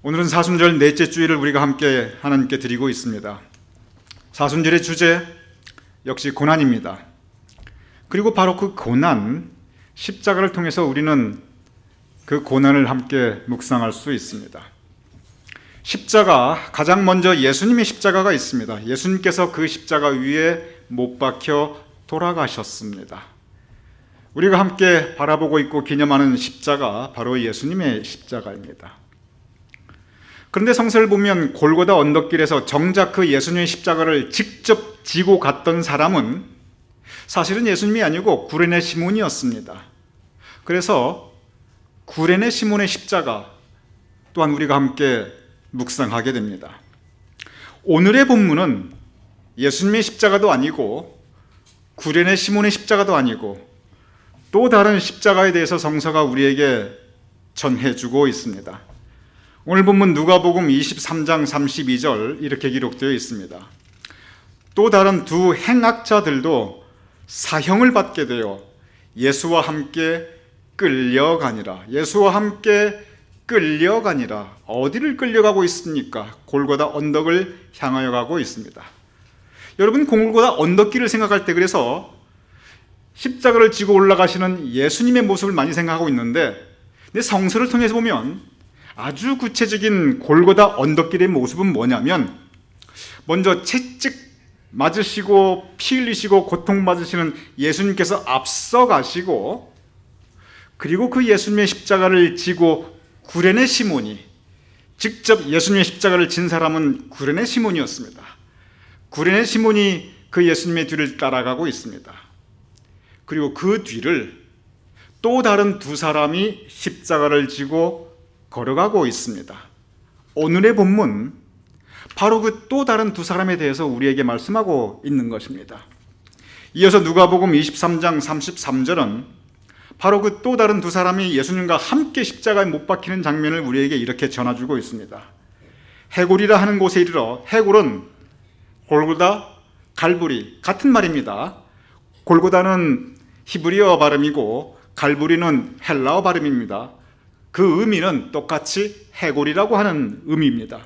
오늘은 사순절 넷째 주일을 우리가 함께 하나님께 드리고 있습니다. 사순절의 주제 역시 고난입니다. 그리고 바로 그 고난, 십자가를 통해서 우리는 그 고난을 함께 묵상할 수 있습니다. 십자가, 가장 먼저 예수님의 십자가가 있습니다. 예수님께서 그 십자가 위에 못 박혀 돌아가셨습니다. 우리가 함께 바라보고 있고 기념하는 십자가, 바로 예수님의 십자가입니다. 그런데 성서를 보면 골고다 언덕길에서 정작 그 예수님의 십자가를 직접 지고 갔던 사람은 사실은 예수님이 아니고 구레네 시몬이었습니다. 그래서 구레네 시몬의 십자가 또한 우리가 함께 묵상하게 됩니다. 오늘의 본문은 예수님의 십자가도 아니고 구레네 시몬의 십자가도 아니고 또 다른 십자가에 대해서 성서가 우리에게 전해주고 있습니다. 오늘 본문 누가복음 23장 32절 이렇게 기록되어 있습니다. 또 다른 두 행악자들도 사형을 받게 되어 예수와 함께 끌려가니라. 예수와 함께 끌려가니라. 어디를 끌려가고 있습니까? 골고다 언덕을 향하여 가고 있습니다. 여러분, 골고다 언덕길을 생각할 때 그래서 십자가를 지고 올라가시는 예수님의 모습을 많이 생각하고 있는데, 근데 성서를 통해서 보면 아주 구체적인 골고다 언덕길의 모습은 뭐냐면, 먼저 채찍 맞으시고 피 흘리시고 고통받으시는 예수님께서 앞서 가시고, 그리고 그 예수님의 십자가를 지고 구레네 시몬이, 직접 예수님의 십자가를 진 사람은 구레네 시몬이었습니다. 구레네 시몬이 그 예수님의 뒤를 따라가고 있습니다. 그리고 그 뒤를 또 다른 두 사람이 십자가를 지고 걸어가고 있습니다. 오늘의 본문, 바로 그 또 다른 두 사람에 대해서 우리에게 말씀하고 있는 것입니다. 이어서 누가복음 23장 33절은 바로 그 또 다른 두 사람이 예수님과 함께 십자가에 못 박히는 장면을 우리에게 이렇게 전해주고 있습니다. 해골이라 하는 곳에 이르러, 해골은 골고다, 갈보리 같은 말입니다. 골고다는 히브리어 발음이고 갈보리는 헬라어 발음입니다. 그 의미는 똑같이 해골이라고 하는 의미입니다.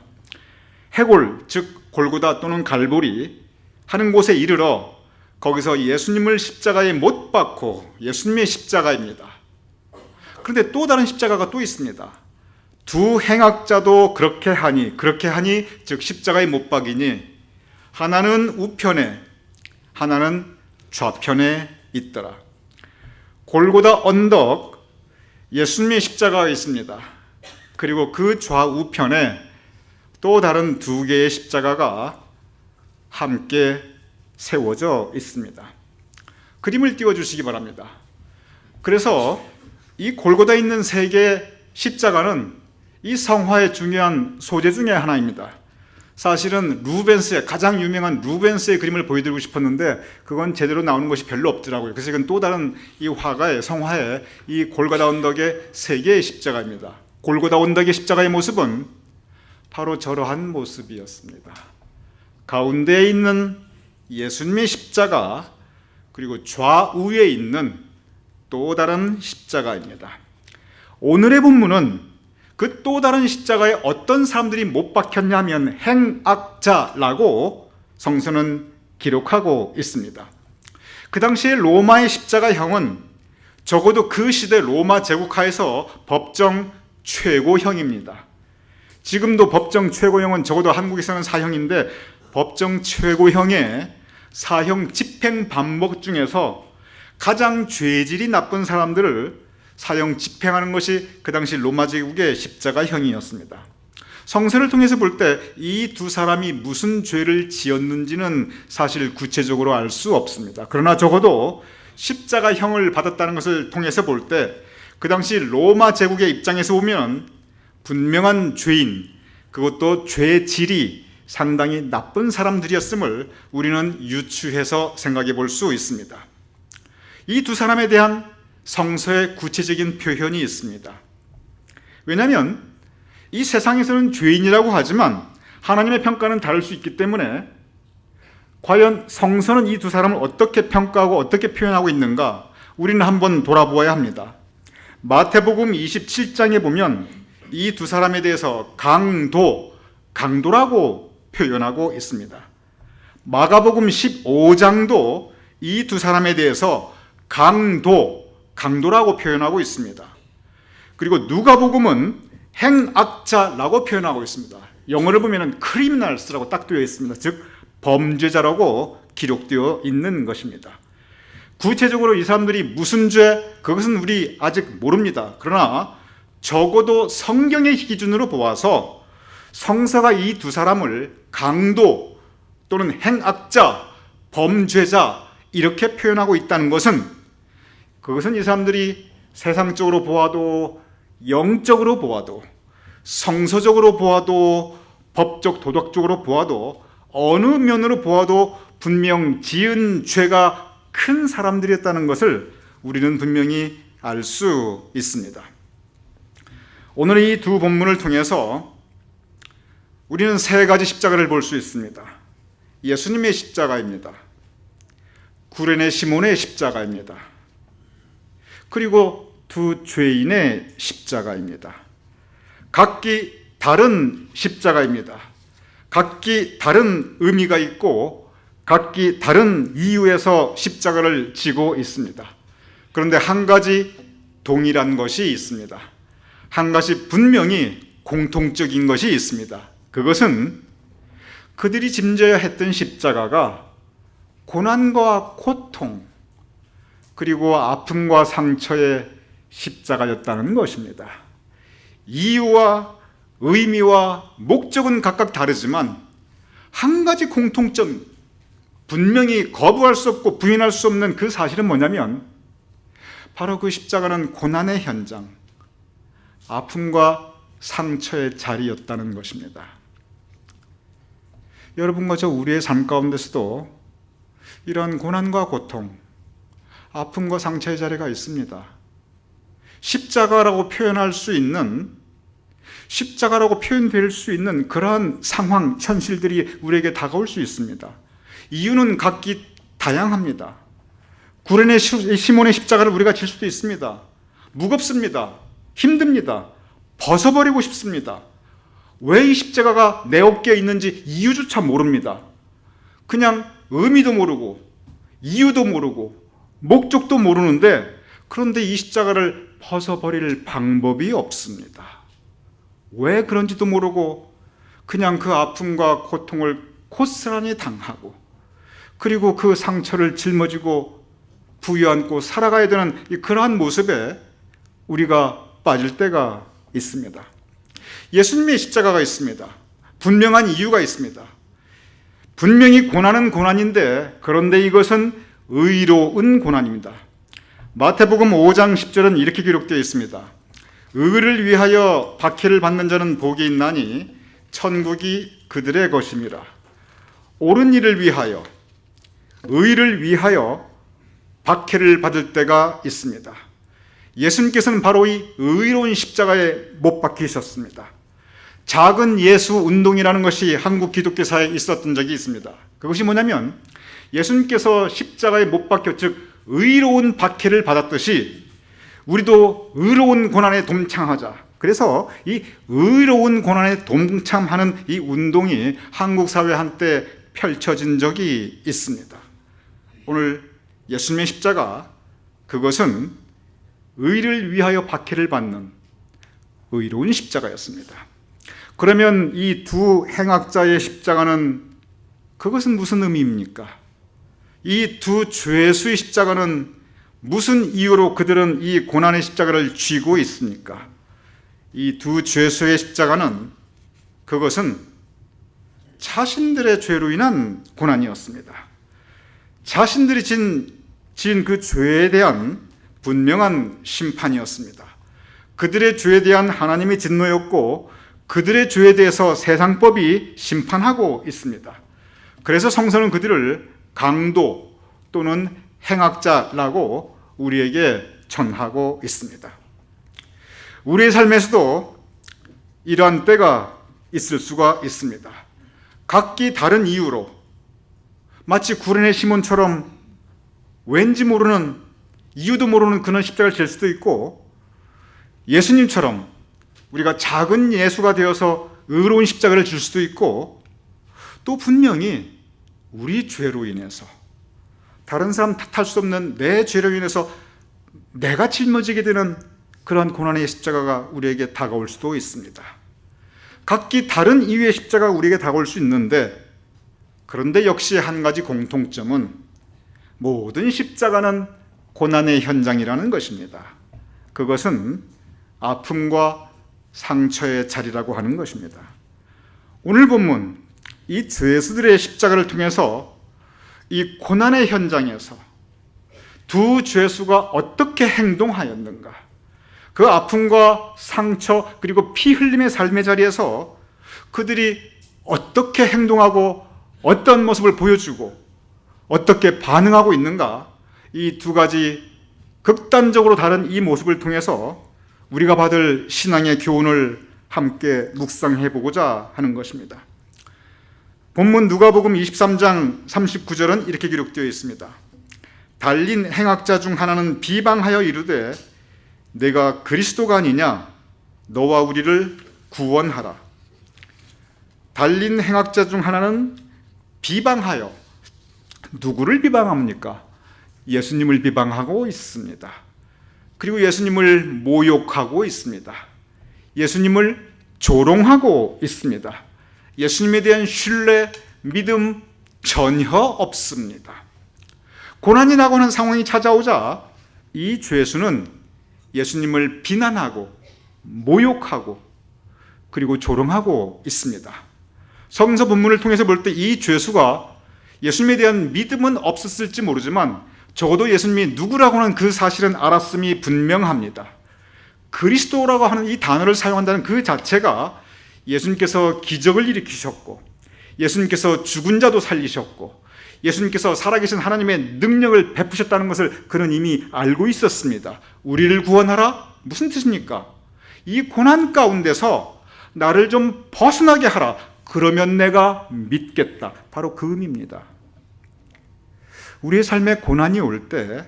해골, 즉 골고다 또는 갈보리 하는 곳에 이르러 거기서 예수님을 십자가에 못 박고, 예수님의 십자가입니다. 그런데 또 다른 십자가가 또 있습니다. 두 행악자도 그렇게 하니, 즉 십자가에 못 박이니 하나는 우편에 하나는 좌편에 있더라. 골고다 언덕, 예수님의 십자가가 있습니다. 그리고 그 좌우편에 또 다른 두 개의 십자가가 함께 세워져 있습니다. 그림을 띄워주시기 바랍니다. 그래서 이 골고다에 있는 세 개의 십자가는 이 성화의 중요한 소재 중에 하나입니다. 사실은 루벤스의, 가장 유명한 루벤스의 그림을 보여드리고 싶었는데 그건 제대로 나오는 것이 별로 없더라고요. 그래서 이건 또 다른 이 화가의, 성화의 이 골고다 언덕의 세 개의 십자가입니다. 골고다 언덕의 십자가의 모습은 바로 저러한 모습이었습니다. 가운데에 있는 예수님의 십자가, 그리고 좌우에 있는 또 다른 십자가입니다. 오늘의 본문은 그 또 다른 십자가에 어떤 사람들이 못 박혔냐면 행악자라고 성서는 기록하고 있습니다. 그 당시에 로마의 십자가형은 적어도 그 시대 로마 제국하에서 법정 최고형입니다. 지금도 법정 최고형은 적어도 한국에서는 사형인데, 법정 최고형의 사형 집행 방법 중에서 가장 죄질이 나쁜 사람들을 사형 집행하는 것이 그 당시 로마 제국의 십자가형이었습니다. 성서를 통해서 볼 때 이 두 사람이 무슨 죄를 지었는지는 사실 구체적으로 알 수 없습니다. 그러나 적어도 십자가형을 받았다는 것을 통해서 볼 때 그 당시 로마 제국의 입장에서 보면 분명한 죄인, 그것도 죄의 질이 상당히 나쁜 사람들이었음을 우리는 유추해서 생각해 볼 수 있습니다. 이 두 사람에 대한 성서의 구체적인 표현이 있습니다. 왜냐하면 이 세상에서는 죄인이라고 하지만 하나님의 평가는 다를 수 있기 때문에 과연 성서는 이 두 사람을 어떻게 평가하고 어떻게 표현하고 있는가 우리는 한번 돌아보아야 합니다. 마태복음 27장에 보면 이 두 사람에 대해서 강도라고 표현하고 있습니다. 마가복음 15장도 이 두 사람에 대해서 강도라고 표현하고 있습니다. 그리고 누가복음은 행악자라고 표현하고 있습니다. 영어를 보면 criminals라고 딱 되어 있습니다. 즉 범죄자라고 기록되어 있는 것입니다. 구체적으로 이 사람들이 무슨 죄, 그것은 우리 아직 모릅니다. 그러나 적어도 성경의 기준으로 보아서 성서가 이 두 사람을 강도 또는 행악자, 범죄자 이렇게 표현하고 있다는 것은, 그것은 이 사람들이 세상적으로 보아도, 영적으로 보아도, 성서적으로 보아도, 법적 도덕적으로 보아도, 어느 면으로 보아도 분명 지은 죄가 큰 사람들이었다는 것을 우리는 분명히 알 수 있습니다. 오늘 이 두 본문을 통해서 우리는 세 가지 십자가를 볼 수 있습니다. 예수님의 십자가입니다. 구레네 시몬의 십자가입니다. 그리고 두 죄인의 십자가입니다. 각기 다른 십자가입니다. 각기 다른 의미가 있고 각기 다른 이유에서 십자가를 지고 있습니다. 그런데 한 가지 동일한 것이 있습니다. 한 가지 분명히 공통적인 것이 있습니다. 그것은 그들이 짐져야 했던 십자가가 고난과 고통, 그리고 아픔과 상처의 십자가였다는 것입니다. 이유와 의미와 목적은 각각 다르지만 한 가지 공통점, 분명히 거부할 수 없고 부인할 수 없는 그 사실은 뭐냐면 바로 그 십자가는 고난의 현장, 아픔과 상처의 자리였다는 것입니다. 여러분과 저 우리의 삶 가운데서도 이런 고난과 고통, 아픔과 상처의 자리가 있습니다. 십자가라고 표현할 수 있는, 십자가라고 표현될 수 있는 그러한 상황, 현실들이 우리에게 다가올 수 있습니다. 이유는 각기 다양합니다. 구레네 시몬의 십자가를 우리가 질 수도 있습니다. 무겁습니다. 힘듭니다. 벗어버리고 싶습니다. 왜 이 십자가가 내 어깨에 있는지 이유조차 모릅니다. 그냥 의미도 모르고 이유도 모르고 목적도 모르는데, 그런데 이 십자가를 벗어버릴 방법이 없습니다. 왜 그런지도 모르고 그냥 그 아픔과 고통을 고스란히 당하고, 그리고 그 상처를 짊어지고 부여안고 살아가야 되는 그러한 모습에 우리가 빠질 때가 있습니다. 예수님의 십자가가 있습니다. 분명한 이유가 있습니다. 분명히 고난은 고난인데, 그런데 이것은 의로운 고난입니다. 마태복음 5장 10절은 이렇게 기록되어 있습니다. 의를 위하여 박해를 받는 자는 복이 있나니 천국이 그들의 것임이라. 옳은 일을 위하여, 의를 위하여 박해를 받을 때가 있습니다. 예수님께서는 바로 이 의로운 십자가에 못 박히셨습니다. 작은 예수 운동이라는 것이 한국 기독교사에 있었던 적이 있습니다. 그것이 뭐냐면 예수님께서 십자가에 못 박혀, 즉 의로운 박해를 받았듯이 우리도 의로운 고난에 동참하자. 그래서 이 의로운 고난에 동참하는 이 운동이 한국 사회 한때 펼쳐진 적이 있습니다. 오늘 예수님의 십자가, 그것은 의를 위하여 박해를 받는 의로운 십자가였습니다. 그러면 이 두 행악자의 십자가는, 그것은 무슨 의미입니까? 이 두 죄수의 십자가는 무슨 이유로 그들은 이 고난의 십자가를 쥐고 있습니까? 이 두 죄수의 십자가는, 그것은 자신들의 죄로 인한 고난이었습니다. 자신들이 지은 그 죄에 대한 분명한 심판이었습니다. 그들의 죄에 대한 하나님의 진노였고, 그들의 죄에 대해서 세상법이 심판하고 있습니다. 그래서 성서는 그들을 강도 또는 행악자라고 우리에게 전하고 있습니다. 우리의 삶에서도 이러한 때가 있을 수가 있습니다. 각기 다른 이유로, 마치 구레네 시몬처럼 왠지 모르는, 이유도 모르는 그런 십자가를 질 수도 있고, 예수님처럼 우리가 작은 예수가 되어서 의로운 십자가를 질 수도 있고, 또 분명히 우리 죄로 인해서, 다른 사람 탓할 수 없는 내 죄로 인해서 내가 짊어지게 되는 그러한 고난의 십자가가 우리에게 다가올 수도 있습니다. 각기 다른 이유의 십자가가 우리에게 다가올 수 있는데, 그런데 역시 한 가지 공통점은 모든 십자가는 고난의 현장이라는 것입니다. 그것은 아픔과 상처의 자리라고 하는 것입니다. 오늘 본문, 이 죄수들의 십자가를 통해서 이 고난의 현장에서 두 죄수가 어떻게 행동하였는가, 그 아픔과 상처 그리고 피 흘림의 삶의 자리에서 그들이 어떻게 행동하고 어떤 모습을 보여주고 어떻게 반응하고 있는가, 이 두 가지 극단적으로 다른 이 모습을 통해서 우리가 받을 신앙의 교훈을 함께 묵상해보고자 하는 것입니다. 본문 누가복음 23장 39절은 이렇게 기록되어 있습니다. 달린 행악자 중 하나는 비방하여 이르되 내가 그리스도가 아니냐, 너와 우리를 구원하라. 달린 행악자 중 하나는 비방하여, 누구를 비방합니까? 예수님을 비방하고 있습니다. 그리고 예수님을 모욕하고 있습니다. 예수님을 조롱하고 있습니다. 예수님에 대한 신뢰, 믿음 전혀 없습니다. 고난이 나고 하는 상황이 찾아오자 이 죄수는 예수님을 비난하고 모욕하고 그리고 조롱하고 있습니다. 성서 본문을 통해서 볼 때 이 죄수가 예수님에 대한 믿음은 없었을지 모르지만 적어도 예수님이 누구라고 하는 그 사실은 알았음이 분명합니다. 그리스도라고 하는 이 단어를 사용한다는 그 자체가 예수님께서 기적을 일으키셨고, 예수님께서 죽은 자도 살리셨고, 예수님께서 살아계신 하나님의 능력을 베푸셨다는 것을 그는 이미 알고 있었습니다. 우리를 구원하라? 무슨 뜻입니까? 이 고난 가운데서 나를 좀 벗어나게 하라. 그러면 내가 믿겠다. 바로 그 의미입니다. 우리의 삶에 고난이 올 때,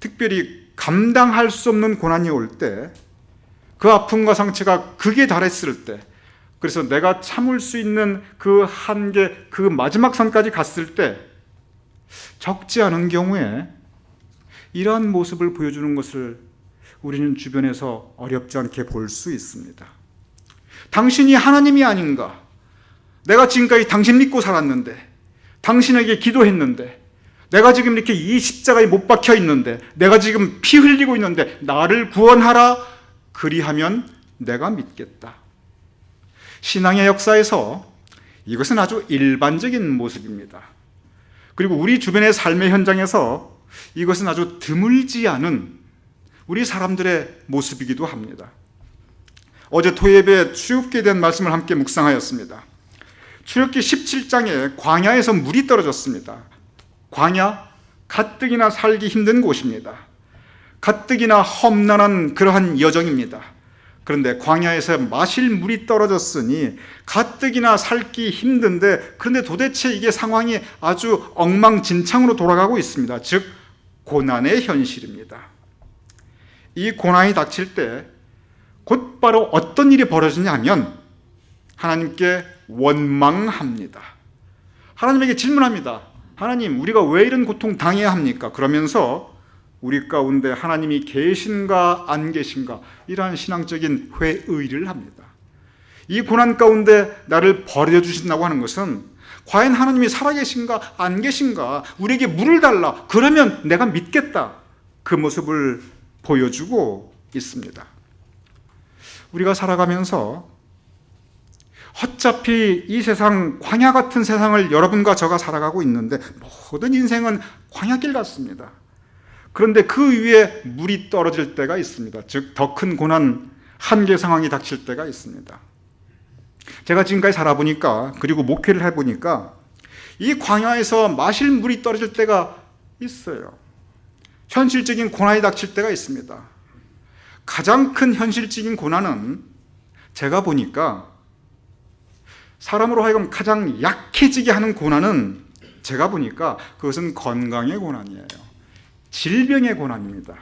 특별히 감당할 수 없는 고난이 올 때, 그 아픔과 상처가 극에 달했을 때, 그래서 내가 참을 수 있는 그 한계, 그 마지막 선까지 갔을 때, 적지 않은 경우에 이러한 모습을 보여주는 것을 우리는 주변에서 어렵지 않게 볼 수 있습니다. 당신이 하나님이 아닌가? 내가 지금까지 당신 믿고 살았는데, 당신에게 기도했는데, 내가 지금 이렇게 이 십자가에 못 박혀 있는데, 내가 지금 피 흘리고 있는데 나를 구원하라. 그리하면 내가 믿겠다. 신앙의 역사에서 이것은 아주 일반적인 모습입니다. 그리고 우리 주변의 삶의 현장에서 이것은 아주 드물지 않은 우리 사람들의 모습이기도 합니다. 어제 토요일에 출애굽기에 대한 말씀을 함께 묵상하였습니다. 출애굽기 17장에 광야에서 물이 떨어졌습니다. 광야, 가뜩이나 살기 힘든 곳입니다. 가뜩이나 험난한 그러한 여정입니다. 그런데 광야에서 마실 물이 떨어졌으니 가뜩이나 살기 힘든데, 그런데 도대체 이게 상황이 아주 엉망진창으로 돌아가고 있습니다. 즉 고난의 현실입니다. 이 고난이 닥칠 때 곧바로 어떤 일이 벌어지냐면 하나님께 원망합니다. 하나님에게 질문합니다. 하나님, 우리가 왜 이런 고통 당해야 합니까? 그러면서 우리 가운데 하나님이 계신가 안 계신가, 이러한 신앙적인 회의를 합니다. 이 고난 가운데 나를 버려주신다고 하는 것은 과연 하나님이 살아계신가 안 계신가, 우리에게 물을 달라, 그러면 내가 믿겠다, 그 모습을 보여주고 있습니다. 우리가 살아가면서 어차피 이 세상, 광야 같은 세상을 여러분과 저가 살아가고 있는데 모든 인생은 광야길 같습니다. 그런데 그 위에 물이 떨어질 때가 있습니다. 즉 더 큰 고난, 한계 상황이 닥칠 때가 있습니다. 제가 지금까지 살아보니까, 그리고 목회를 해보니까 이 광야에서 마실 물이 떨어질 때가 있어요. 현실적인 고난이 닥칠 때가 있습니다. 가장 큰 현실적인 고난은 제가 보니까 사람으로 하여금 가장 약해지게 하는 고난은 제가 보니까 그것은 건강의 고난이에요. 질병의 고난입니다.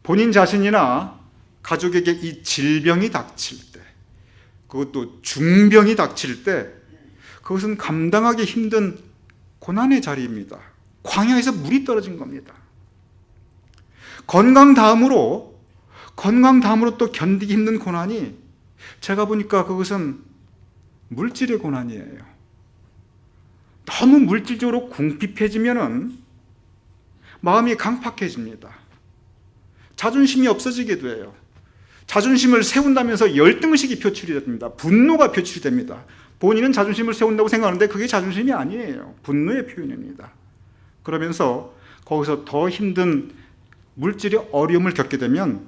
본인 자신이나 가족에게 이 질병이 닥칠 때, 그것도 중병이 닥칠 때, 그것은 감당하기 힘든 고난의 자리입니다. 광야에서 물이 떨어진 겁니다. 건강 다음으로 또 견디기 힘든 고난이, 제가 보니까 그것은 물질의 고난이에요. 너무 물질적으로 궁핍해지면은 마음이 강팍해집니다. 자존심이 없어지게 돼요. 자존심을 세운다면서 열등의식이 표출이 됩니다. 분노가 표출이 됩니다. 본인은 자존심을 세운다고 생각하는데 그게 자존심이 아니에요. 분노의 표현입니다. 그러면서 거기서 더 힘든 물질의 어려움을 겪게 되면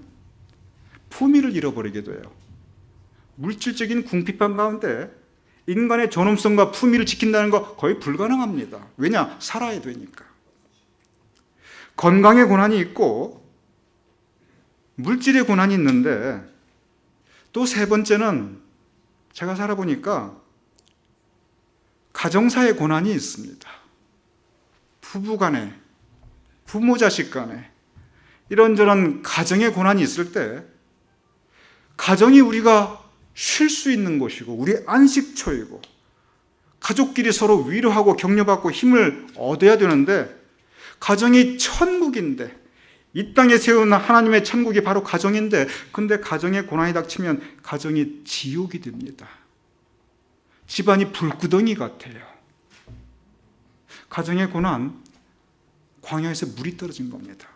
품위를 잃어버리게 돼요. 물질적인 궁핍함 가운데 인간의 존엄성과 품위를 지킨다는 거 거의 불가능합니다. 왜냐? 살아야 되니까. 건강의 고난이 있고 물질의 고난이 있는데, 또 세 번째는 제가 살아보니까 가정사의 고난이 있습니다. 부부 간에, 부모 자식 간에 이런저런 가정의 고난이 있을 때, 가정이 우리가 쉴 수 있는 곳이고 우리 안식처이고 가족끼리 서로 위로하고 격려받고 힘을 얻어야 되는데, 가정이 천국인데, 이 땅에 세운 하나님의 천국이 바로 가정인데, 근데 가정에 고난이 닥치면 가정이 지옥이 됩니다. 집안이 불구덩이 같아요. 가정의 고난, 광야에서 물이 떨어진 겁니다.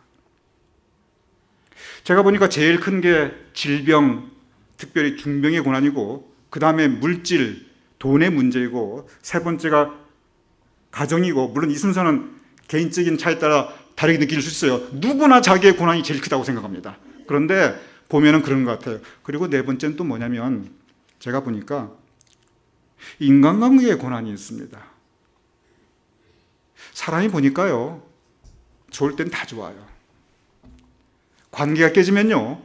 제가 보니까 제일 큰 게 질병, 특별히 중병의 고난이고, 그 다음에 물질, 돈의 문제이고, 세 번째가 가정이고, 물론 이 순서는 개인적인 차에 따라 다르게 느낄 수 있어요. 누구나 자기의 고난이 제일 크다고 생각합니다. 그런데 보면은 그런 것 같아요. 그리고 네 번째는 또 뭐냐면, 제가 보니까 인간관계의 고난이 있습니다. 사람이 보니까요, 좋을 땐 다 좋아요. 관계가 깨지면요,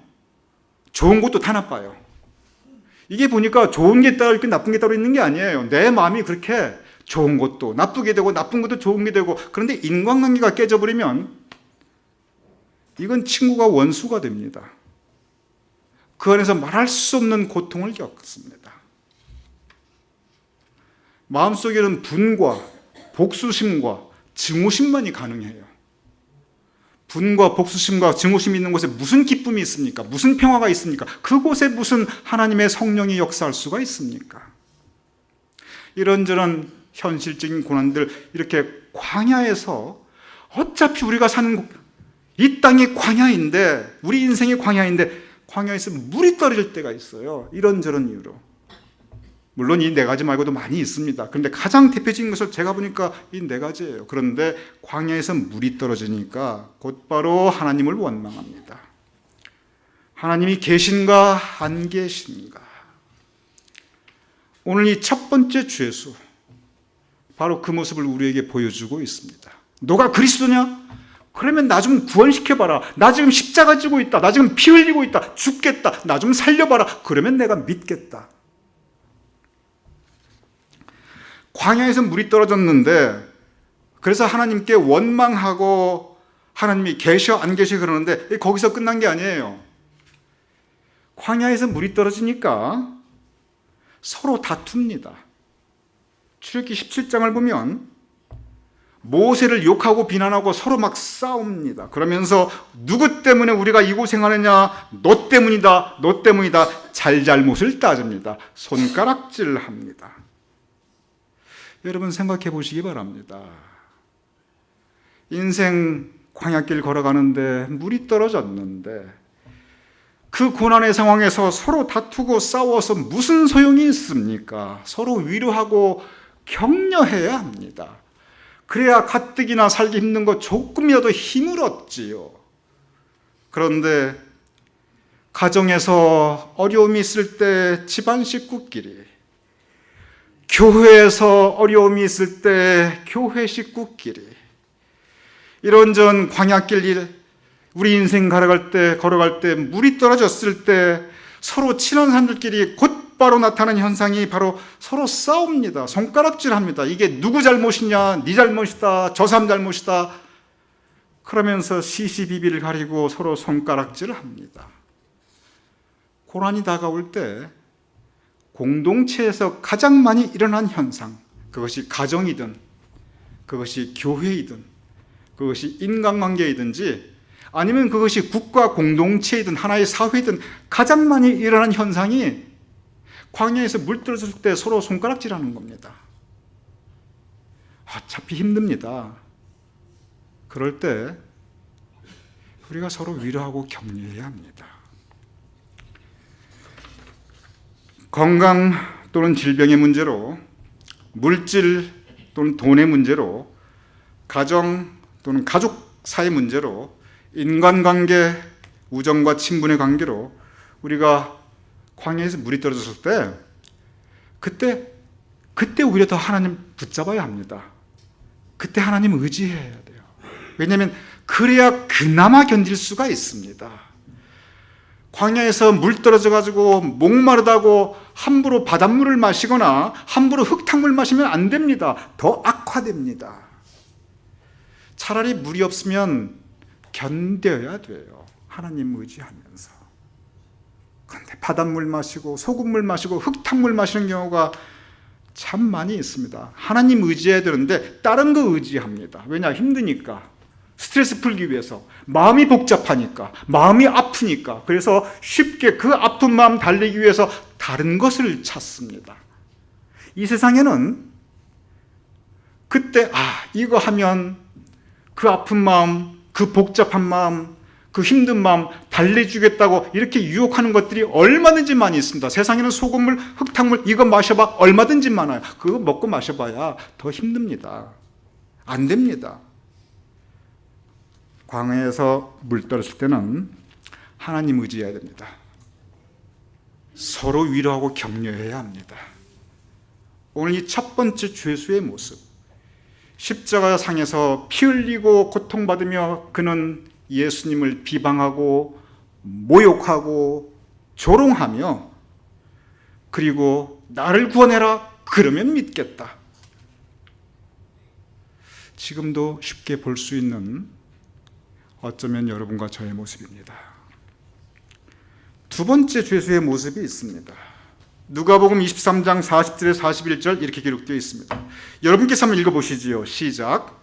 좋은 것도 다 나빠요. 이게 보니까 좋은 게 따로 있고 나쁜 게 따로 있는 게 아니에요. 내 마음이 그렇게 좋은 것도 나쁘게 되고 나쁜 것도 좋은 게 되고, 그런데 인간관계가 깨져버리면 이건 친구가 원수가 됩니다. 그 안에서 말할 수 없는 고통을 겪습니다. 마음속에는 분과 복수심과 증오심만이 가능해요. 분과 복수심과 증오심이 있는 곳에 무슨 기쁨이 있습니까? 무슨 평화가 있습니까? 그곳에 무슨 하나님의 성령이 역사할 수가 있습니까? 이런저런 현실적인 고난들, 이렇게 광야에서, 어차피 우리가 사는 이 땅이 광야인데, 우리 인생이 광야인데, 광야에서 물이 떨어질 때가 있어요. 이런저런 이유로. 물론 이 네 가지 말고도 많이 있습니다. 그런데 가장 대표적인 것을 제가 보니까 이 네 가지예요. 그런데 광야에서 물이 떨어지니까 곧바로 하나님을 원망합니다. 하나님이 계신가 안 계신가? 오늘 이 첫 번째 죄수, 바로 그 모습을 우리에게 보여주고 있습니다. 너가 그리스도냐? 그러면 나 좀 구원시켜봐라. 나 지금 십자가 지고 있다. 나 지금 피 흘리고 있다. 죽겠다. 나 좀 살려봐라. 그러면 내가 믿겠다. 광야에서 물이 떨어졌는데, 그래서 하나님께 원망하고 하나님이 계셔 안 계셔 그러는데, 거기서 끝난 게 아니에요. 광야에서 물이 떨어지니까 서로 다툽니다. 출애굽기 17장을 보면 모세를 욕하고 비난하고 서로 막 싸웁니다. 그러면서 누구 때문에 우리가 이곳 생활하느냐? 너 때문이다. 너 때문이다. 잘잘못을 따집니다. 손가락질합니다. 여러분 생각해 보시기 바랍니다. 인생 광야길 걸어가는데 물이 떨어졌는데, 그 고난의 상황에서 서로 다투고 싸워서 무슨 소용이 있습니까? 서로 위로하고 격려해야 합니다. 그래야 가뜩이나 살기 힘든 거 조금이라도 힘을 얻지요. 그런데 가정에서 어려움이 있을 때 집안 식구끼리, 교회에서 어려움이 있을 때 교회 식구끼리, 이런저런 광야길 일, 우리 인생 걸어갈 때 물이 떨어졌을 때 서로 친한 사람들끼리 곧바로 나타나는 현상이 바로 서로 싸웁니다. 손가락질합니다. 이게 누구 잘못이냐? 네 잘못이다. 저 사람 잘못이다. 그러면서 시시비비를 가리고 서로 손가락질을 합니다. 고난이 다가올 때 공동체에서 가장 많이 일어난 현상, 그것이 가정이든 그것이 교회이든 그것이 인간관계이든지 아니면 그것이 국가 공동체이든 하나의 사회이든 가장 많이 일어난 현상이 광야에서 물 떨어졌을 때 서로 손가락질하는 겁니다. 어차피 힘듭니다. 그럴 때 우리가 서로 위로하고 격려해야 합니다. 건강 또는 질병의 문제로, 물질 또는 돈의 문제로, 가정 또는 가족 사이 문제로, 인간관계, 우정과 친분의 관계로 우리가 광야에서 물이 떨어졌을 때 그때 오히려 더 하나님 붙잡아야 합니다. 그때 하나님 의지해야 돼요. 왜냐하면 그래야 그나마 견딜 수가 있습니다. 광야에서 물 떨어져 가지고 목마르다고 함부로 바닷물을 마시거나 함부로 흙탕물 마시면 안 됩니다. 더 악화됩니다. 차라리 물이 없으면 견뎌야 돼요. 하나님 의지하면서. 그런데 바닷물 마시고 소금물 마시고 흙탕물 마시는 경우가 참 많이 있습니다. 하나님 의지해야 되는데 다른 거 의지합니다. 왜냐? 힘드니까. 스트레스 풀기 위해서. 마음이 복잡하니까. 마음이 아프니까. 그래서 쉽게 그 아픈 마음 달래기 위해서 다른 것을 찾습니다. 이 세상에는 그때 이거 하면 그 아픈 마음, 그 복잡한 마음, 그 힘든 마음 달래주겠다고 이렇게 유혹하는 것들이 얼마든지 많이 있습니다. 세상에는 소금물, 흙탕물 이거 마셔봐 얼마든지 많아요. 그거 먹고 마셔봐야 더 힘듭니다. 안 됩니다. 광야에서 물 떨어질 때는 하나님 의지해야 됩니다. 서로 위로하고 격려해야 합니다. 오늘 이 첫 번째 죄수의 모습, 십자가상에서 피 흘리고 고통받으며 그는 예수님을 비방하고 모욕하고 조롱하며 그리고 나를 구원해라 그러면 믿겠다. 지금도 쉽게 볼 수 있는 어쩌면 여러분과 저의 모습입니다. 두 번째 죄수의 모습이 있습니다. 누가복음 23장 40절에 41절 이렇게 기록되어 있습니다. 여러분께서 한번 읽어보시지요. 시작.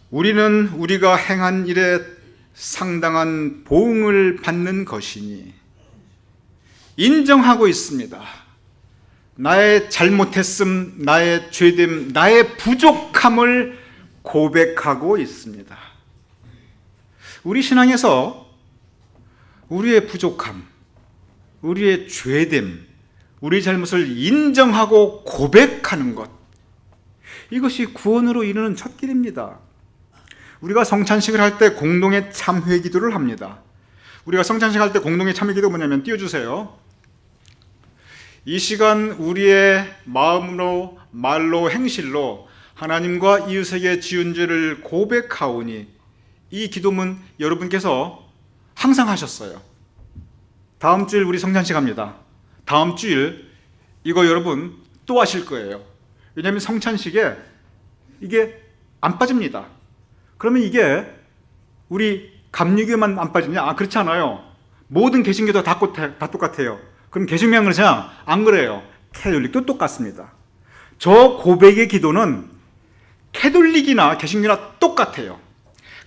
우리는 우리가 행한 일에 상당한 보응을 받는 것이니 인정하고 있습니다. 나의 잘못했음, 나의 죄됨, 나의 부족함을 고백하고 있습니다. 우리 신앙에서 우리의 부족함, 우리의 죄됨, 우리 잘못을 인정하고 고백하는 것, 이것이 구원으로 이르는 첫 길입니다. 우리가 성찬식을 할 때 공동의 참회 기도를 합니다. 우리가 성찬식 할 때 공동의 참회 기도가 뭐냐면 띄워주세요. 이 시간 우리의 마음으로 말로 행실로 하나님과 이웃에게 지은 죄를 고백하오니, 이 기도문 여러분께서 항상 하셨어요. 다음 주일 우리 성찬식 합니다. 다음 주일 이거 여러분 또 하실 거예요. 왜냐하면 성찬식에 이게 안 빠집니다. 그러면 이게 우리 감리교만 안 빠지냐? 그렇지 않아요. 모든 개신교도 다 똑같아요. 그럼 개신교만 그러냐? 안 그래요. 캐톨릭도 똑같습니다. 저 고백의 기도는 캐톨릭이나 개신교나 똑같아요.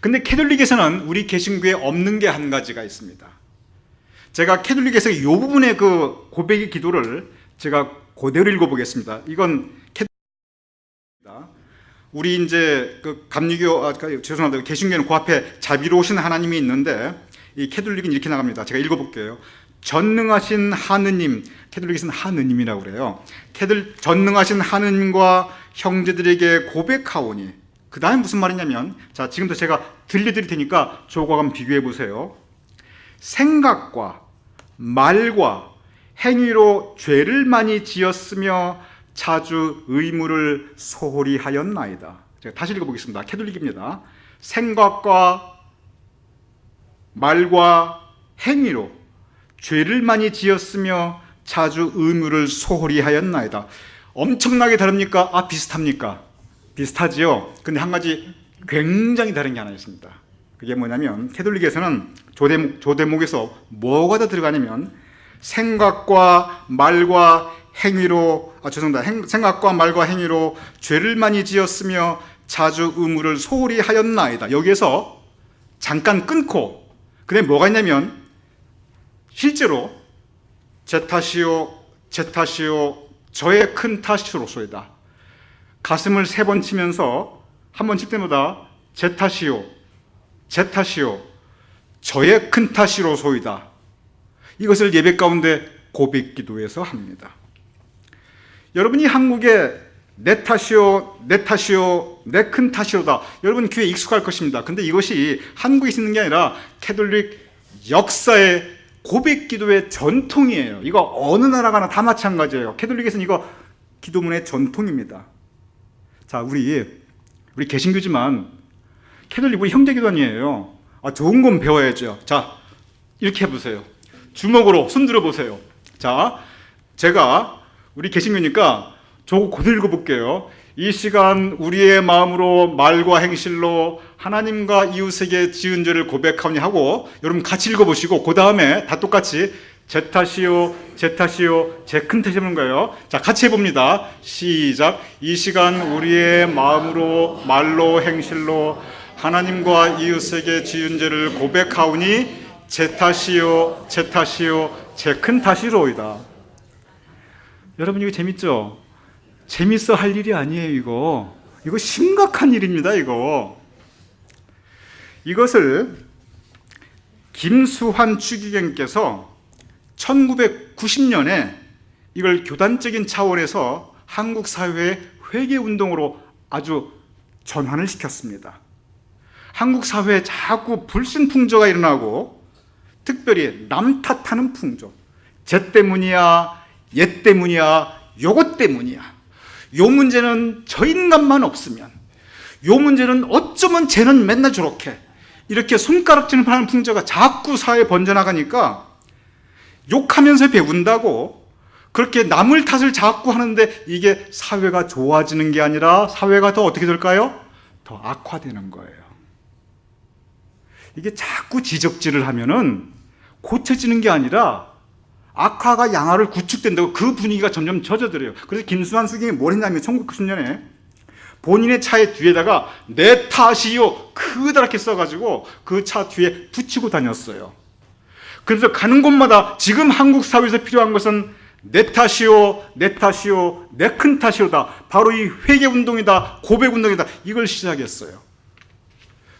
근데 캐톨릭에서는 우리 개신교에 없는 게 한 가지가 있습니다. 제가 캐톨릭에서 이 부분의 그 고백의 기도를 제가 그대로 읽어보겠습니다. 이건 캐톨릭입니다. 우리 이제 그 감리교, 죄송합니다. 개신교는 그 앞에 자비로우신 하나님이 있는데 이 캐톨릭은 이렇게 나갑니다. 제가 읽어볼게요. 전능하신 하느님, 캐톨릭에서는 하느님이라고 그래요. 전능하신 하느님과 형제들에게 고백하오니. 그 다음에 무슨 말이냐면, 자, 지금도 제가 들려드릴 테니까 저거와 한번 비교해 보세요. 생각과 말과 행위로 죄를 많이 지었으며 자주 의무를 소홀히 하였나이다. 제가 다시 읽어보겠습니다. 캐톨릭입니다. 생각과 말과 행위로 죄를 많이 지었으며 자주 의무를 소홀히 하였나이다. 엄청나게 다릅니까? 비슷합니까? 비슷하지요. 근데 한 가지 굉장히 다른 게 하나 있습니다. 그게 뭐냐면 캐톨릭에서는 조대목에서 뭐가 더 들어가냐면 생각과 말과 행위로 생각과 말과 행위로 죄를 많이 지었으며 자주 의무를 소홀히 하였나이다. 여기에서 잠깐 끊고 그다음에 뭐가 있냐면 실제로 제 탓이요 저의 큰 탓이로소이다. 가슴을 3번 치면서 한 번 칠 때마다 제 탓이요 저의 큰 탓이로소이다. 이것을 예배 가운데 고백 기도에서 합니다. 여러분이 한국에 내 탓이요 내 큰 탓이로다. 여러분 귀에 익숙할 것입니다. 근데 이것이 한국에 있는 게 아니라 캐톨릭 역사의 고백 기도의 전통이에요. 이거 어느 나라 가나 다 마찬가지예요. 캐톨릭에서는 이거 기도문의 전통입니다. 자, 우리 개신교지만 캐톨릭 우리 형제기도원이에요. 좋은 건 배워야죠. 자, 이렇게 해보세요. 주먹으로 손 들어보세요. 자, 제가 우리 개신교니까 저거 그대로 읽어볼게요. 이 시간 우리의 마음으로 말과 행실로 하나님과 이웃에게 지은 죄를 고백하오니 하고 여러분 같이 읽어보시고 그 다음에 다 똑같이 제 탓이요 제 큰 탓이 하는 거예요. 자, 같이 해봅니다. 시작. 이 시간 우리의 마음으로 말로 행실로 하나님과 이웃에게 지은 죄를 고백하오니 제 탓이요 제 큰 탓이로이다. 여러분 이거 재밌죠? 재밌어 할 일이 아니에요. 이거 심각한 일입니다. 이것을 김수환 추기경께서 1990년에 이걸 교단적인 차원에서 한국 사회의 회개운동으로 아주 전환을 시켰습니다. 한국 사회에 자꾸 불신풍조가 일어나고 특별히 남 탓하는 풍조, 쟤 때문이야, 얘 때문이야, 요것 때문이야. 요 문제는 저 인간만 없으면, 요 문제는 어쩌면 쟤는 맨날 저렇게, 이렇게 손가락질을 하는 풍조가 자꾸 사회에 번져나가니까 욕하면서 배운다고 그렇게 남을 탓을 자꾸 하는데 이게 사회가 좋아지는 게 아니라 사회가 더 어떻게 될까요? 더 악화되는 거예요. 이게 자꾸 지적질을 하면은 고쳐지는 게 아니라 악화가 양화를 구축된다고 그 분위기가 점점 젖어들어요. 그래서 김수환 수경이 뭘 했냐면 1990년에 본인의 차의 뒤에다가 내 탓이요 크다랗게 써가지고 그 차 뒤에 붙이고 다녔어요. 그래서 가는 곳마다 지금 한국 사회에서 필요한 것은 내 탓이요 내 큰 탓이로다. 바로 이 회개운동이다, 고백운동이다. 이걸 시작했어요.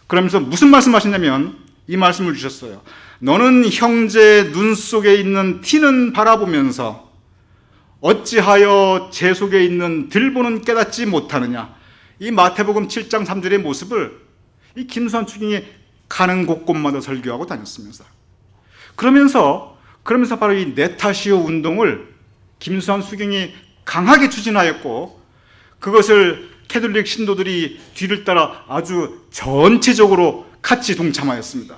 그러면서 무슨 말씀하시냐면 이 말씀을 주셨어요. 너는 형제의 눈 속에 있는 티는 바라보면서 어찌하여 제 속에 있는 들보는 깨닫지 못하느냐. 이 마태복음 7장 3절의 모습을 이 김수환 추기경이 가는 곳곳마다 설교하고 다녔으면서 그러면서 바로 이 내 탓이요 운동을 김수환 수경이 강하게 추진하였고 그것을 캐톨릭 신도들이 뒤를 따라 아주 전체적으로 같이 동참하였습니다.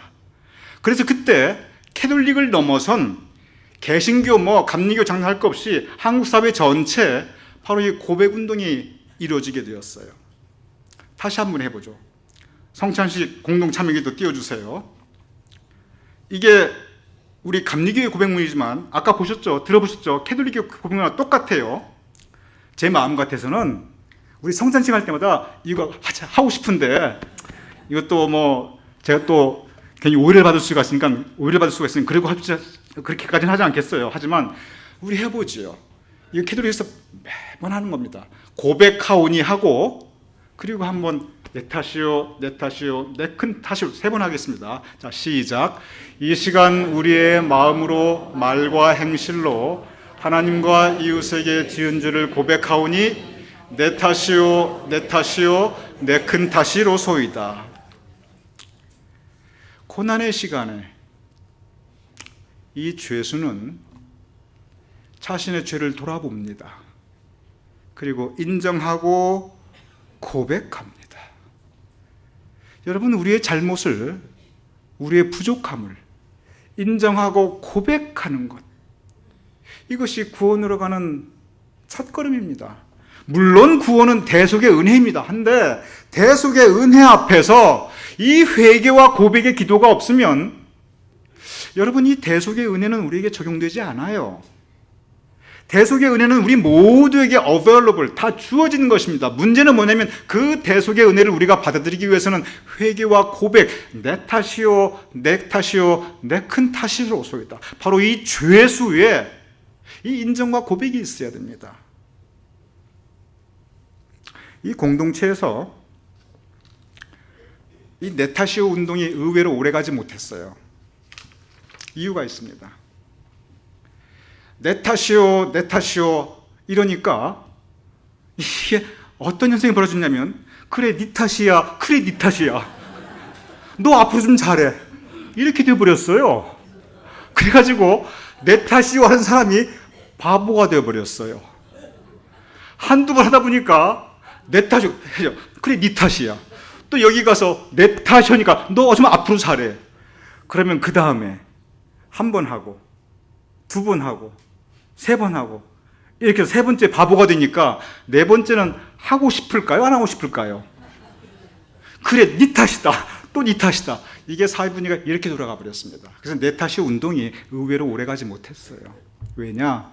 그래서 그때 캐톨릭을 넘어선 개신교, 감리교 장사할 것 없이 한국 사회 전체 바로 이 고백운동이 이루어지게 되었어요. 다시 한번 해보죠. 성찬식 공동참여기도 띄워주세요. 이게 우리 감리교의 고백문이지만 아까 들어보셨죠? 캐톨릭의 고백문과 똑같아요. 제 마음 같아서는 우리 성찬식 할 때마다 이거 하고 싶은데 이것도 제가 또 괜히 오해를 받을 수가 있으니까 그렇게까지는 하지 않겠어요. 하지만 우리 해보지요. 이거 캐톨릭에서 매번 하는 겁니다. 고백하오니 하고 그리고 한번 내 탓이요 내 큰 탓이요 3번 하겠습니다. 자, 시작. 이 시간 우리의 마음으로 말과 행실로 하나님과 이웃에게 지은 죄를 고백하오니 내 탓이요 내 큰 탓이로소이다. 고난의 시간에 이 죄수는 자신의 죄를 돌아봅니다. 그리고 인정하고 고백합니다. 여러분, 우리의 잘못을, 우리의 부족함을 인정하고 고백하는 것, 이것이 구원으로 가는 첫걸음입니다. 물론 구원은 대속의 은혜입니다. 한데 대속의 은혜 앞에서 이 회개와 고백의 기도가 없으면 여러분, 이 대속의 은혜는 우리에게 적용되지 않아요. 대속의 은혜는 우리 모두에게 available, 다 주어진 것입니다. 문제는 뭐냐면 그 대속의 은혜를 우리가 받아들이기 위해서는 회개와 고백, 내 탓이요, 내 탓이요, 내 큰 탓이로소이다. 바로 이 죄수의 이 인정과 고백이 있어야 됩니다. 이 공동체에서 이 내 탓이요 운동이 의외로 오래가지 못했어요. 이유가 있습니다. 내 탓이요, 내 탓이요 이러니까 이게 어떤 현상이 벌어졌냐면, 그래 네 탓이야, 그래 네 탓이야, 너 앞으로 좀 잘해, 이렇게 돼버렸어요. 그래가지고 내 탓이요 하는 사람이 바보가 되어버렸어요. 한두 번 하다 보니까 내 탓이요, 그래 네 탓이야, 또 여기 가서 내 탓이니까 너 좀 앞으로 잘해. 그러면 그 다음에 한 번 하고, 두 번 하고, 세 번 하고, 이렇게 해서 세 번째 바보가 되니까 네 번째는 하고 싶을까요? 안 하고 싶을까요? 그래 네 탓이다, 또 네 탓이다. 이게 사회 분위기가 이렇게 돌아가 버렸습니다. 그래서 내 탓이 운동이 의외로 오래가지 못했어요. 왜냐?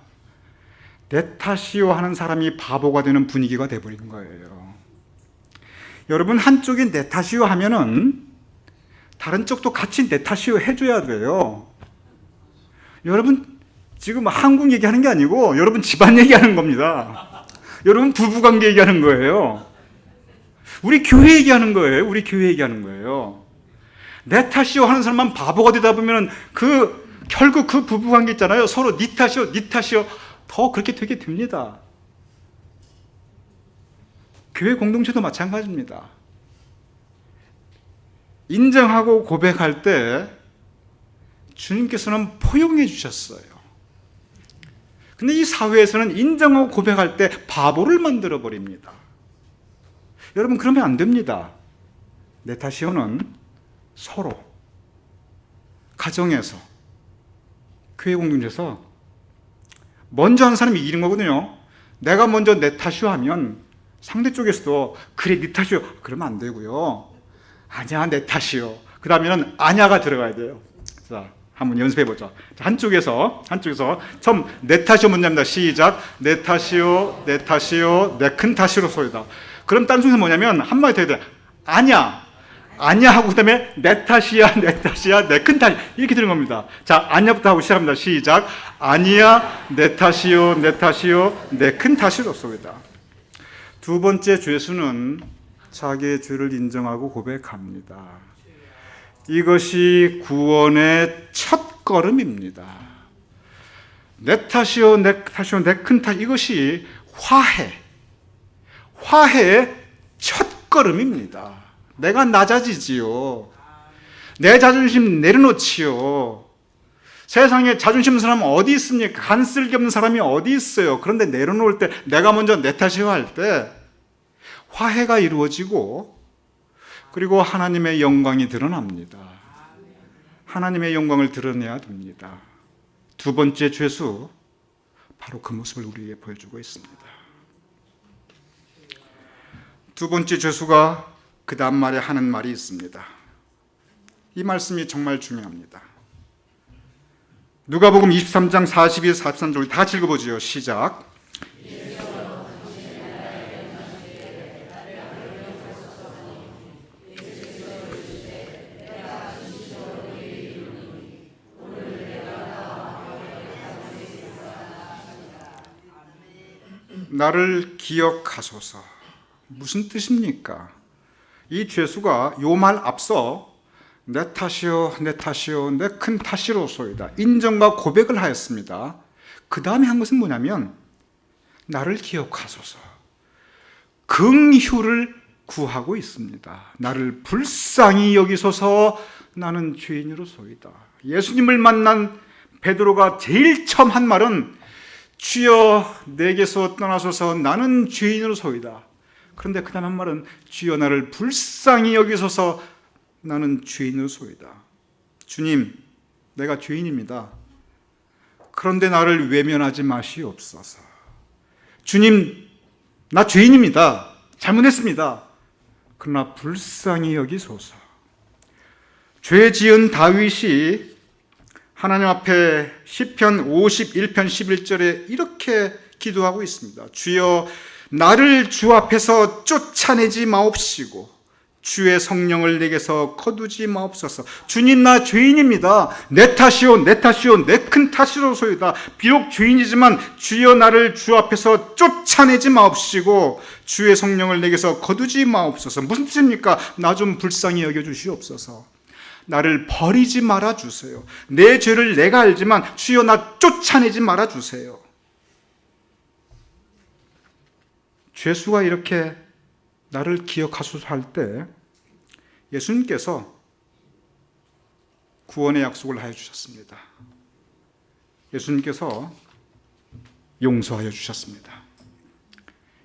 내 탓이요 하는 사람이 바보가 되는 분위기가 돼버린 거예요. 여러분, 한쪽이 내 탓이요 하면은 다른 쪽도 같이 내 탓이요 해줘야 돼요. 여러분, 지금 한국 얘기하는 게 아니고 여러분 집안 얘기하는 겁니다. 여러분 부부관계 얘기하는 거예요. 우리 교회 얘기하는 거예요. 우리 교회 얘기하는 거예요. 내 탓이요 하는 사람만 바보가 되다 보면 결국 그 부부관계 있잖아요. 서로 네 탓이요, 네 탓이요, 더 그렇게 되게 됩니다. 교회 공동체도 마찬가지입니다. 인정하고 고백할 때 주님께서는 포용해 주셨어요. 근데 이 사회에서는 인정하고 고백할 때 바보를 만들어 버립니다. 여러분, 그러면 안 됩니다. 내 탓이요는 서로 가정에서, 교회 공동체에서 먼저 하는 사람이 이기는 거거든요. 내가 먼저 내 탓이요 하면 상대 쪽에서도 그래 네 탓이요 그러면 안 되고요. 아니야 내 탓이요. 그 다음에는 아냐가 들어가야 돼요. 자, 한번 연습해 보죠. 한쪽에서 처음 내 탓이요 문제입니다. 시작. 내 탓이요, 내 탓이요, 내 큰 탓이로소이다. 그럼 다른 순서 뭐냐면 한마디 더 해야 돼. 아냐 하고 그 다음에 내 탓이야, 내 탓이야, 내 큰 탓, 이렇게 되는 겁니다. 자, 아냐부터 하고 시작합니다. 시작. 아니야, 내 탓이요, 내 탓이요, 내 큰 탓이로소이다. 두 번째 죄수는 자기의 죄를 인정하고 고백합니다. 이것이 구원의 첫 걸음입니다. 내 탓이요, 내 탓이요, 내 큰 탓, 이것이 화해의 첫 걸음입니다. 내가 낮아지지요. 내 자존심 내려놓지요. 세상에 자존심 사람 어디 있습니까? 간쓸기 없는 사람이 어디 있어요? 그런데 내려놓을 때, 내가 먼저 내 탓이요 할 때 화해가 이루어지고, 그리고 하나님의 영광이 드러납니다. 하나님의 영광을 드러내야 됩니다. 두 번째 죄수, 바로 그 모습을 우리에게 보여주고 있습니다. 두 번째 죄수가 그 다음 말에 하는 말이 있습니다. 이 말씀이 정말 중요합니다. 누가복음 23장 42, 43절 다 같이 읽어보지요. 시작. 나를 기억하소서. 무슨 뜻입니까? 이 죄수가 요 말 앞서 내 탓이요, 내 탓이요, 내 큰 탓이로소이다 인정과 고백을 하였습니다. 그 다음에 한 것은 뭐냐면 나를 기억하소서, 긍휼을 구하고 있습니다. 나를 불쌍히 여기소서, 나는 죄인으로소이다. 예수님을 만난 베드로가 제일 처음 한 말은 주여 내게서 떠나소서, 나는 죄인으로소이다. 그런데 그 다음 한 말은 주여 나를 불쌍히 여기소서, 나는 죄인으로소이다. 주님, 내가 죄인입니다. 그런데 나를 외면하지 마시옵소서. 주님, 나 죄인입니다. 잘못했습니다. 그러나 불쌍히 여기소서. 죄 지은 다윗이 하나님 앞에 시편 51편 11절에 이렇게 기도하고 있습니다. 주여, 나를 주 앞에서 쫓아내지 마옵시고 주의 성령을 내게서 거두지 마옵소서. 주님, 나 죄인입니다. 내 탓이요 내 큰 탓이로소이다. 비록 죄인이지만 주여, 나를 주 앞에서 쫓아내지 마옵시고 주의 성령을 내게서 거두지 마옵소서. 무슨 뜻입니까? 나 좀 불쌍히 여겨주시옵소서. 나를 버리지 말아주세요. 내 죄를 내가 알지만 주여, 나 쫓아내지 말아주세요. 죄수가 이렇게 나를 기억하소서 할 때 예수님께서 구원의 약속을 하여 주셨습니다. 예수님께서 용서하여 주셨습니다.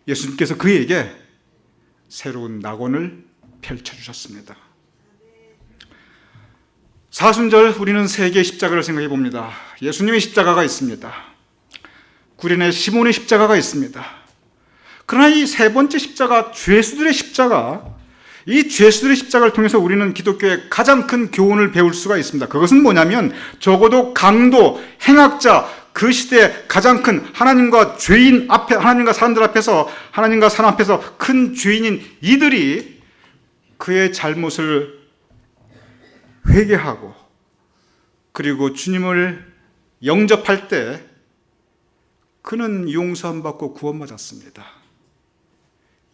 예수님께서 그에게 새로운 낙원을 펼쳐주셨습니다. 사순절 우리는 세 개의 십자가를 생각해 봅니다. 예수님의 십자가가 있습니다. 구련의 시몬의 십자가가 있습니다. 그러나 이 세 번째 십자가, 죄수들의 십자가, 이 죄수들의 십자가를 통해서 우리는 기독교의 가장 큰 교훈을 배울 수가 있습니다. 그것은 뭐냐면 적어도 강도, 행악자, 그 시대에 가장 큰 하나님과 죄인 앞에, 하나님과 사람들 앞에서, 하나님과 사람 앞에서 큰 죄인인 이들이 그의 잘못을 회개하고 그리고 주님을 영접할 때 그는 용서함 받고 구원받았습니다.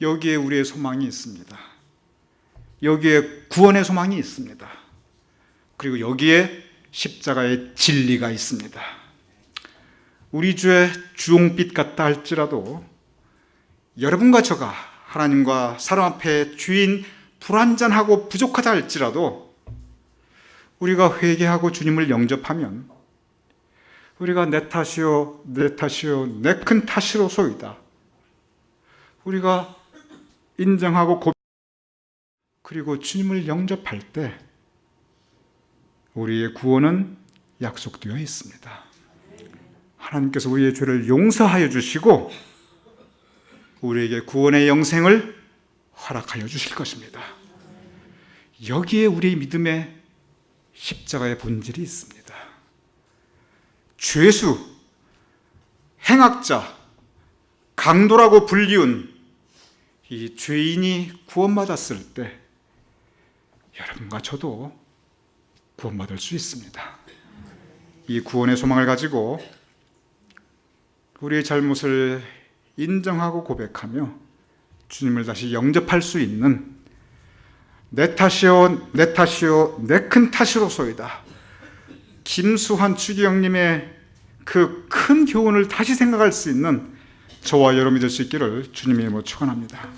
여기에 우리의 소망이 있습니다. 여기에 구원의 소망이 있습니다. 그리고 여기에 십자가의 진리가 있습니다. 우리 주의 주홍빛 같다 할지라도 여러분과 저가 하나님과 사람 앞에 주인 불완전하고 부족하다 할지라도 우리가 회개하고 주님을 영접하면 우리가 내 탓이요 내 큰 탓이로소이다. 우리가 인정하고 그리고 주님을 영접할 때 우리의 구원은 약속되어 있습니다. 하나님께서 우리의 죄를 용서하여 주시고 우리에게 구원의 영생을 허락하여 주실 것입니다. 여기에 우리의 믿음의 십자가의 본질이 있습니다. 죄수, 행악자, 강도라고 불리운 이 죄인이 구원받았을 때 여러분과 저도 구원받을 수 있습니다. 이 구원의 소망을 가지고 우리의 잘못을 인정하고 고백하며 주님을 다시 영접할 수 있는 내 탓이요 내 큰 탓이로소이다. 김수환 추기경님의 그 큰 교훈을 다시 생각할 수 있는 저와 여러분이 될 수 있기를 주님의 이름으로 축원합니다.